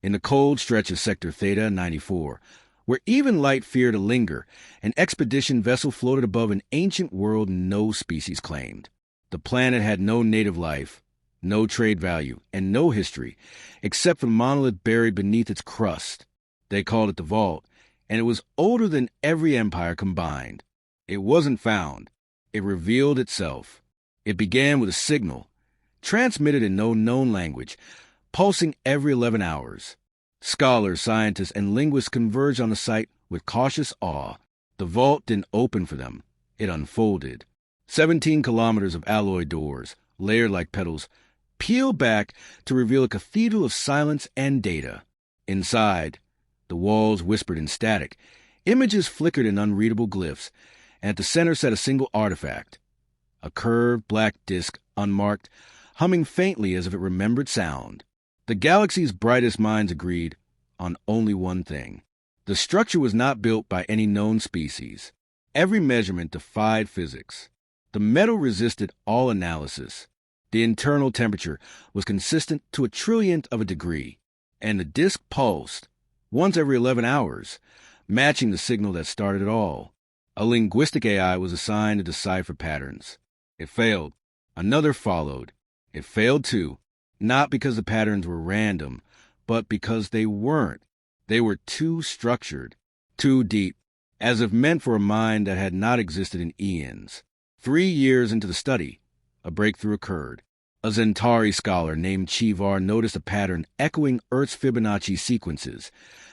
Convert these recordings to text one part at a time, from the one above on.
In the cold stretch of Sector Theta 94, where even light feared to linger, an expedition vessel floated above an ancient world no species claimed. The planet had no native life, no trade value, and no history, except for the monolith buried beneath its crust. They called it the Vault, and it was older than every empire combined. It wasn't found. It revealed itself. It began with a signal, transmitted in no known language, pulsing every 11 hours. Scholars, scientists, and linguists converged on the site with cautious awe. The vault didn't open for them. It unfolded. 17 kilometers of alloy doors, layered like petals, peeled back to reveal a cathedral of silence and data. Inside, the walls whispered in static. Images flickered in unreadable glyphs, and at the center sat a single artifact. A curved black disk, unmarked, humming faintly as if it remembered sound. The galaxy's brightest minds agreed on only one thing. The structure was not built by any known species. Every measurement defied physics. The metal resisted all analysis. The internal temperature was consistent to a trillionth of a degree, and the disk pulsed, once every 11 hours, matching the signal that started it all. A linguistic AI was assigned to decipher patterns. It failed. Another followed. It failed too, not because the patterns were random, but because they weren't. They were too structured, too deep, as if meant for a mind that had not existed in eons. 3 years into the study, a breakthrough occurred. A Zentari scholar named Chivar noticed a pattern echoing Earth's Fibonacci sequences,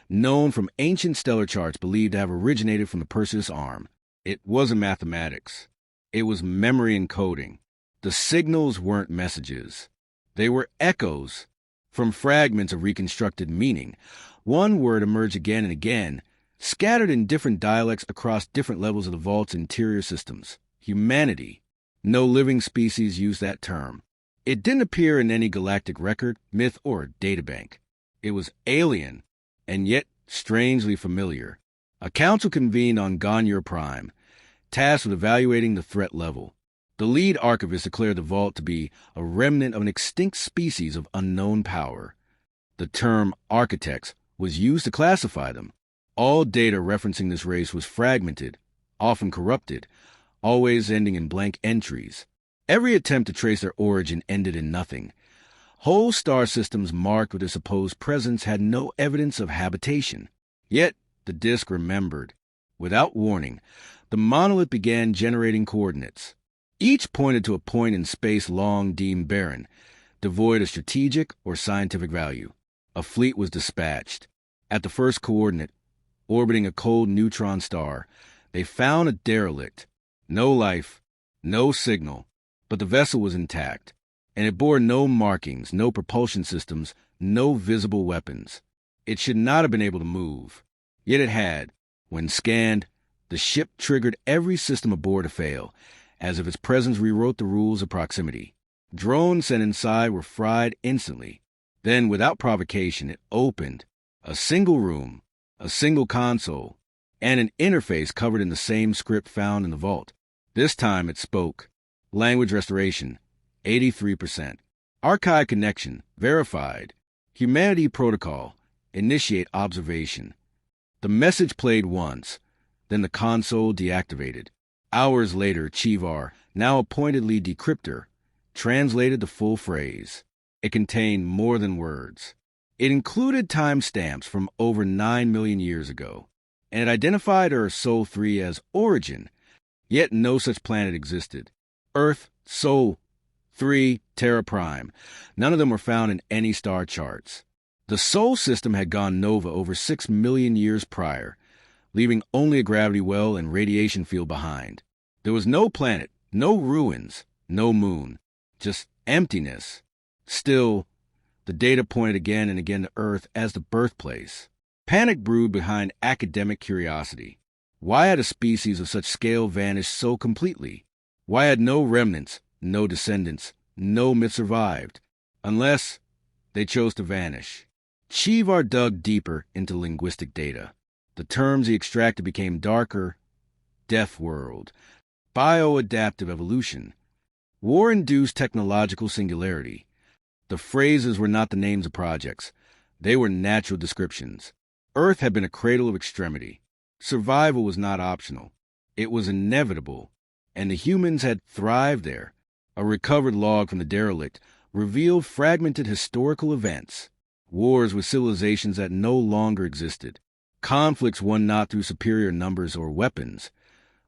known from ancient stellar charts believed to have originated from the Perseus arm. It wasn't mathematics. It was memory encoding. The signals weren't messages. They were echoes from fragments of reconstructed meaning. One word emerged again and again, scattered in different dialects across different levels of the vault's interior systems. Humanity. No living species used that term. It didn't appear in any galactic record, myth, or databank. It was alien, and yet strangely familiar. A council convened on Ganyer Prime, tasked with evaluating the threat level. The lead archivist declared the vault to be a remnant of an extinct species of unknown power. The term architects was used to classify them. All data referencing this race was fragmented, often corrupted, always ending in blank entries. Every attempt to trace their origin ended in nothing. Whole star systems marked with their supposed presence had no evidence of habitation. Yet the disk remembered. Without warning, the monolith began generating coordinates. Each pointed to a point in space long deemed barren, devoid of strategic or scientific value. A fleet was dispatched. At the first coordinate, orbiting a cold neutron star, they found a derelict. No life, no signal, but the vessel was intact, and it bore no markings, no propulsion systems, no visible weapons. It should not have been able to move. Yet it had. When scanned, the ship triggered every system aboard to fail, as if its presence rewrote the rules of proximity. Drones sent inside were fried instantly. Then, without provocation, it opened. A single room, a single console, and an interface covered in the same script found in the vault. This time it spoke. Language restoration, 83%. Archive connection, verified. Humanity protocol, initiate observation. The message played once, then the console deactivated. Hours later, Chivar, now appointed lead decryptor, translated the full phrase. It contained more than words. It included timestamps from over 9 million years ago, and it identified Earth Sol 3 as origin, yet no such planet existed. Earth, Sol 3, Terra Prime. None of them were found in any star charts. The Sol system had gone nova over 6 million years prior, leaving only a gravity well and radiation field behind. There was no planet, no ruins, no moon, just emptiness. Still, the data pointed again and again to Earth as the birthplace. Panic brewed behind academic curiosity. Why had a species of such scale vanished so completely? Why had no remnants, no descendants, no myth survived? Unless they chose to vanish. Chivar dug deeper into linguistic data. The terms he extracted became darker. Death world, bioadaptive evolution, war-induced technological singularity. The phrases were not the names of projects. They were natural descriptions. Earth had been a cradle of extremity. Survival was not optional. It was inevitable, and the humans had thrived there. A recovered log from the derelict revealed fragmented historical events, wars with civilizations that no longer existed, conflicts won not through superior numbers or weapons,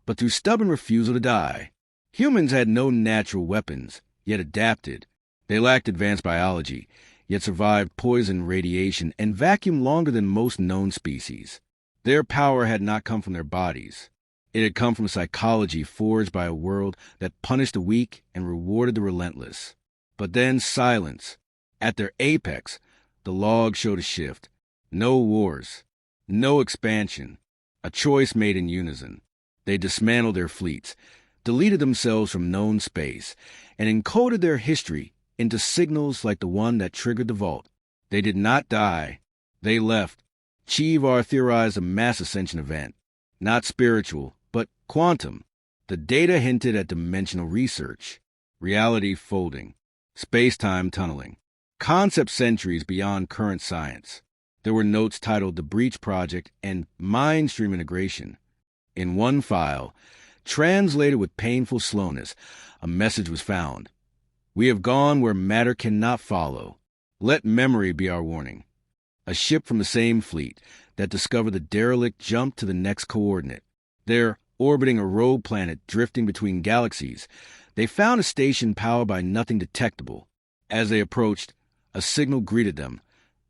but through stubborn refusal to die. Humans had no natural weapons, yet adapted. They lacked advanced biology, yet survived poison, radiation, and vacuum longer than most known species. Their power had not come from their bodies. It had come from psychology forged by a world that punished the weak and rewarded the relentless. But then silence. At their apex, the log showed a shift. No wars. No expansion. A choice made in unison. They dismantled their fleets, deleted themselves from known space, and encoded their history into signals like the one that triggered the vault. They did not die. They left. HFY theorized a mass ascension event. Not spiritual, but quantum. The data hinted at dimensional research, reality folding, space-time tunneling, concept centuries beyond current science. There were notes titled The Breach Project and Mind Stream Integration. In one file, translated with painful slowness, a message was found. We have gone where matter cannot follow. Let memory be our warning. A ship from the same fleet that discovered the derelict jumped to the next coordinate. There, orbiting a rogue planet drifting between galaxies, they found a station powered by nothing detectable. As they approached, a signal greeted them,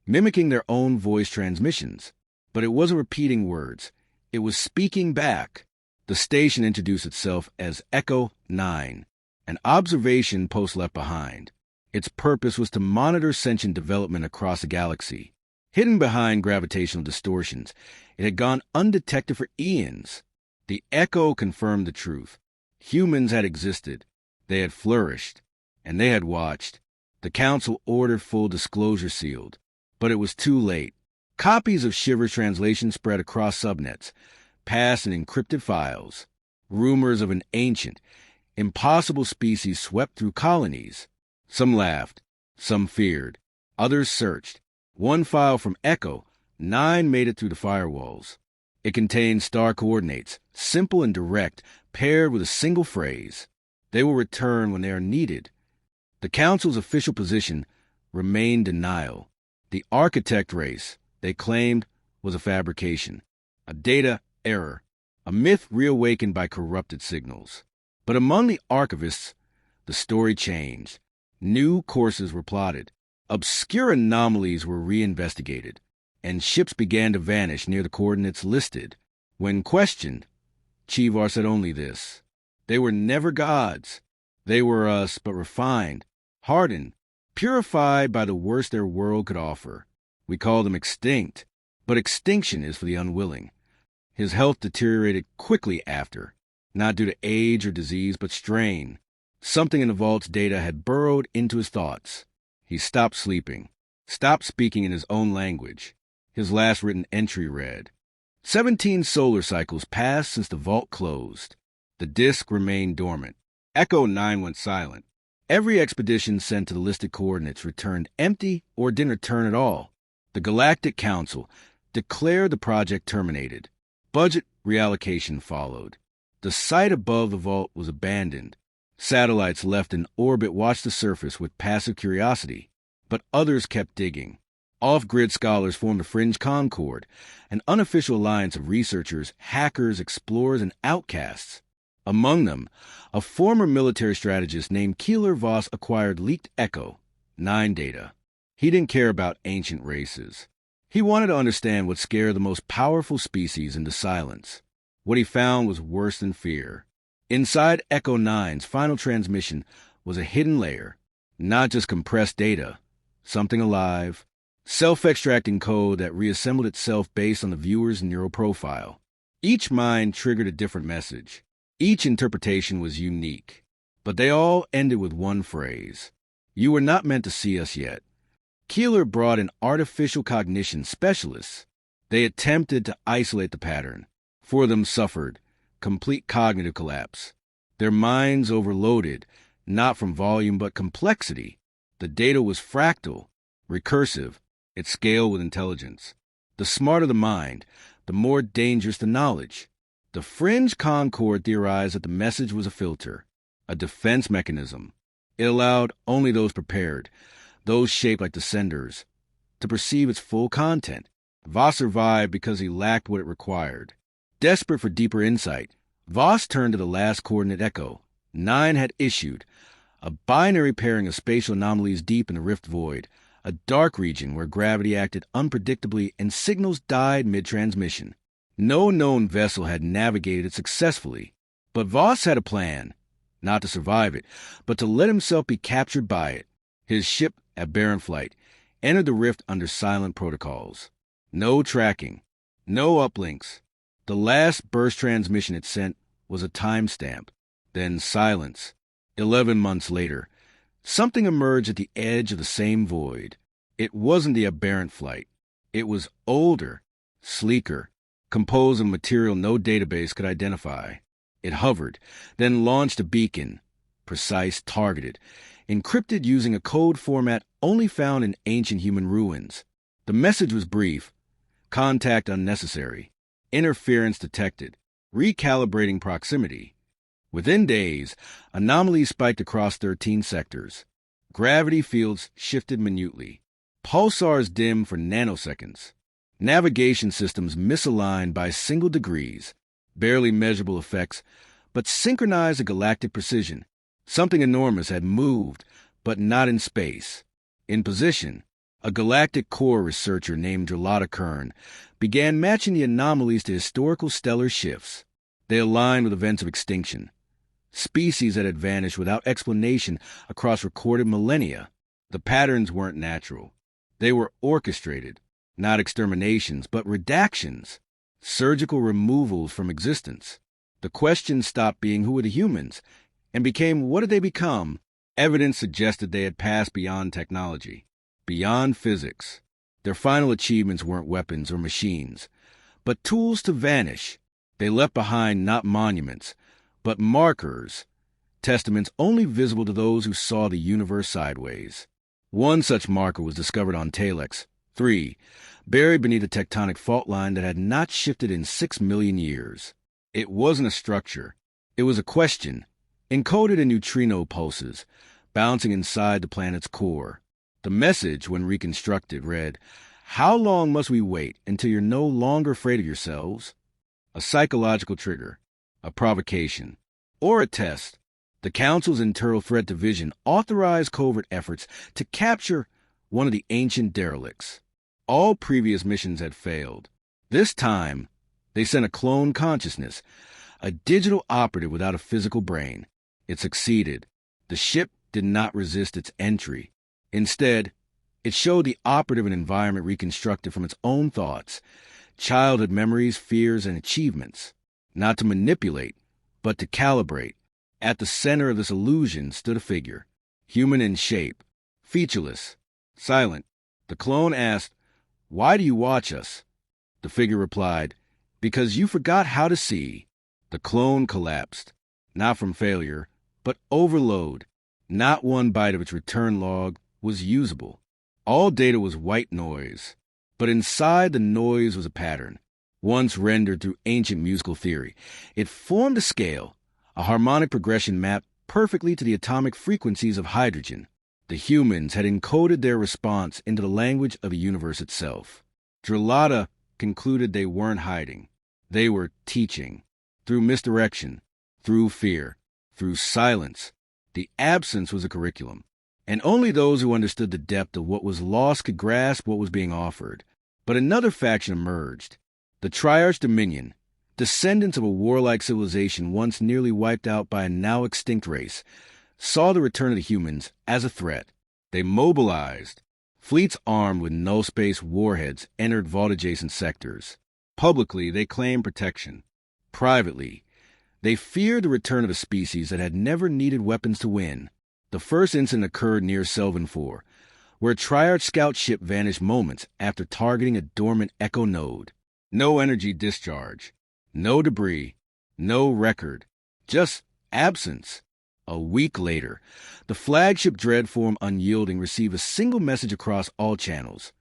mimicking their own voice transmissions. But it wasn't repeating words. It was speaking back. The station introduced itself as Echo 9, an observation post left behind. Its purpose was to monitor sentient development across the galaxy. Hidden behind gravitational distortions, it had gone undetected for eons. The echo confirmed the truth. Humans had existed. They had flourished. And they had watched. The Council ordered full disclosure sealed. But it was too late. Copies of Shiver's translation spread across subnets, passed in encrypted files. Rumors of an ancient, impossible species swept through colonies. Some laughed. Some feared. Others searched. One file from Echo 9 made it through the firewalls. It contained star coordinates, simple and direct, paired with a single phrase. They will return when they are needed. The Council's official position remained denial. The architect race, they claimed, was a fabrication, a data error, a myth reawakened by corrupted signals. But among the archivists, the story changed. New courses were plotted. Obscure anomalies were reinvestigated, and ships began to vanish near the coordinates listed. When questioned, HFY said only this: they were never gods. They were us, but refined, hardened, purified by the worst their world could offer. We call them extinct, but extinction is for the unwilling. His health deteriorated quickly after, not due to age or disease, but strain. Something in the vault's data had burrowed into his thoughts. He stopped sleeping, stopped speaking in his own language. His last written entry read, 17 solar cycles passed since the vault closed. The disk remained dormant. Echo 9 went silent. Every expedition sent to the listed coordinates returned empty or didn't return at all. The Galactic Council declared the project terminated. Budget reallocation followed. The site above the vault was abandoned. Satellites left in orbit watched the surface with passive curiosity, but others kept digging. Off-grid scholars formed a fringe concord, an unofficial alliance of researchers, hackers, explorers, and outcasts. Among them, a former military strategist named Keeler Voss acquired leaked Echo 9 data. He didn't care about ancient races. He wanted to understand what scared the most powerful species into silence. What he found was worse than fear. Inside Echo 9's final transmission was a hidden layer, not just compressed data, something alive, self-extracting code that reassembled itself based on the viewer's neural profile. Each mind triggered a different message. Each interpretation was unique, but they all ended with one phrase: you were not meant to see us yet. Keeler brought in artificial cognition specialists. They attempted to isolate the pattern. Four of them suffered complete cognitive collapse. Their minds overloaded, not from volume but complexity. The data was fractal, recursive, It scaled with intelligence. The smarter the mind, the more dangerous the knowledge. The Fringe Concord theorized that the message was a filter, a defense mechanism. It allowed only those prepared, those shaped like the senders, to perceive its full content. Voss survived because he lacked what it required. Desperate for deeper insight, Voss turned to the last coordinate echo. 9 had issued, a binary pairing of spatial anomalies deep in the rift void, a dark region where gravity acted unpredictably and signals died mid-transmission. No known vessel had navigated it successfully, but Voss had a plan, not to survive it, but to let himself be captured by it. His ship, at barren flight, entered the rift under silent protocols. No tracking, no uplinks. The last burst transmission it sent was a timestamp, then silence. 11 months later, something emerged at the edge of the same void. It wasn't the aberrant flight. It was older, sleeker, composed of material no database could identify. It hovered, then launched a beacon, precise, targeted, encrypted using a code format only found in ancient human ruins. The message was brief: contact unnecessary, interference detected, recalibrating proximity. Within days, anomalies spiked across 13 sectors. Gravity fields shifted minutely. Pulsars dimmed for nanoseconds. Navigation systems misaligned by single degrees. Barely measurable effects, but synchronized at galactic precision. Something enormous had moved, but not in space. In position, a galactic core researcher named Drelata Kern began matching the anomalies to historical stellar shifts. They aligned with events of extinction. Species that had vanished without explanation across recorded millennia. The patterns weren't natural. They were orchestrated, not exterminations, but redactions, surgical removals from existence. The question stopped being who were the humans and became what did they become? Evidence suggested they had passed beyond technology, beyond physics. Their final achievements weren't weapons or machines, but tools to vanish. They left behind not monuments, but markers, testaments only visible to those who saw the universe sideways. One such marker was discovered on Telex 3, buried beneath a tectonic fault line that had not shifted in 6 million years. It wasn't a structure. It was a question, encoded in neutrino pulses, bouncing inside the planet's core. The message, when reconstructed, read, "How long must we wait until you're no longer afraid of yourselves?" A psychological trigger, a provocation, or a test. The Council's Internal Threat Division authorized covert efforts to capture one of the ancient derelicts. All previous missions had failed. This time, they sent a clone consciousness, a digital operative without a physical brain. It succeeded. The ship did not resist its entry. Instead, it showed the operative an environment reconstructed from its own thoughts, childhood memories, fears, and achievements. Not to manipulate, but to calibrate. At the center of this illusion stood a figure, human in shape, featureless, silent. The clone asked, "Why do you watch us?" The figure replied, "Because you forgot how to see." The clone collapsed, not from failure, but overload. Not one byte of its return log was usable. All data was white noise, but inside the noise was a pattern. Once rendered through ancient musical theory, it formed a scale, a harmonic progression mapped perfectly to the atomic frequencies of hydrogen. The humans had encoded their response into the language of the universe itself. Drelata concluded they weren't hiding. They were teaching. Through misdirection, through fear, through silence. The absence was a curriculum, and only those who understood the depth of what was lost could grasp what was being offered. But another faction emerged. The Triarch Dominion, descendants of a warlike civilization once nearly wiped out by a now extinct race, saw the return of the humans as a threat. They mobilized. Fleets armed with null-space warheads entered vault-adjacent sectors. Publicly, they claimed protection. Privately, they feared the return of a species that had never needed weapons to win. The first incident occurred near Selvin 4, where a Triarch scout ship vanished moments after targeting a dormant Echo node. No energy discharge, no debris, no record, just absence. A week later, the flagship Dreadform Unyielding received a single message across all channels.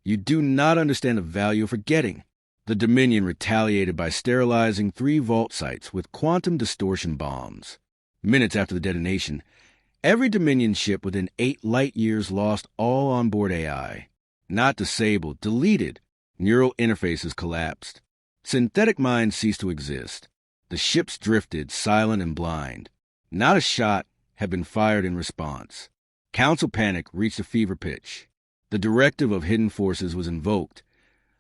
You do not understand the value of forgetting. The Dominion retaliated by sterilizing 3 vault sites with quantum distortion bombs. Minutes after the detonation, every Dominion ship within 8 light-years lost all onboard AI. Not disabled, deleted. Neural interfaces collapsed. Synthetic minds ceased to exist. The ships drifted, silent and blind. Not a shot had been fired in response. Council panic reached a fever pitch. The directive of hidden forces was invoked.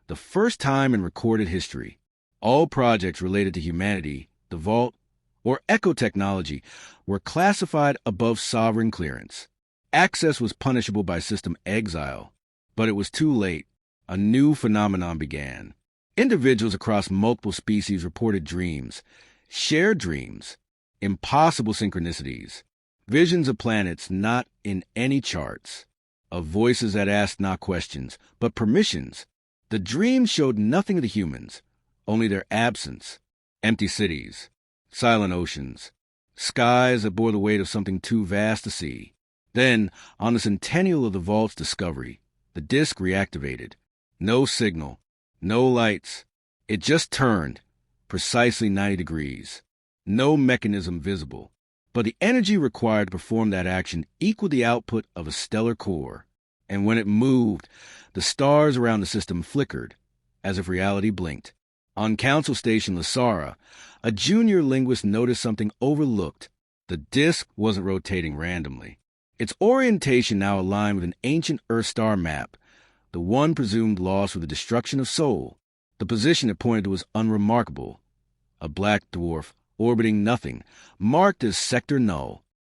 The first time in recorded history, all projects related to humanity, the Vault, or Echo technology were classified above sovereign clearance. Access was punishable by system exile, but it was too late. A new phenomenon began. Individuals across multiple species reported dreams, shared dreams, impossible synchronicities, visions of planets not in any charts, of voices that asked not questions, but permissions. The dreams showed nothing of the humans, only their absence. Empty cities, silent oceans, skies that bore the weight of something too vast to see. Then, on the centennial of the Vault's discovery, the disk reactivated. No signal, no lights. It just turned, precisely 90 degrees. No mechanism visible. But the energy required to perform that action equaled the output of a stellar core. And when it moved, the stars around the system flickered, as if reality blinked. On Council Station Lasara, a junior linguist noticed something overlooked. The disk wasn't rotating randomly. Its orientation now aligned with an ancient Earth star map, the one presumed lost with the destruction of Sol. The position it pointed to was unremarkable. A black dwarf orbiting nothing, marked as Sector Null.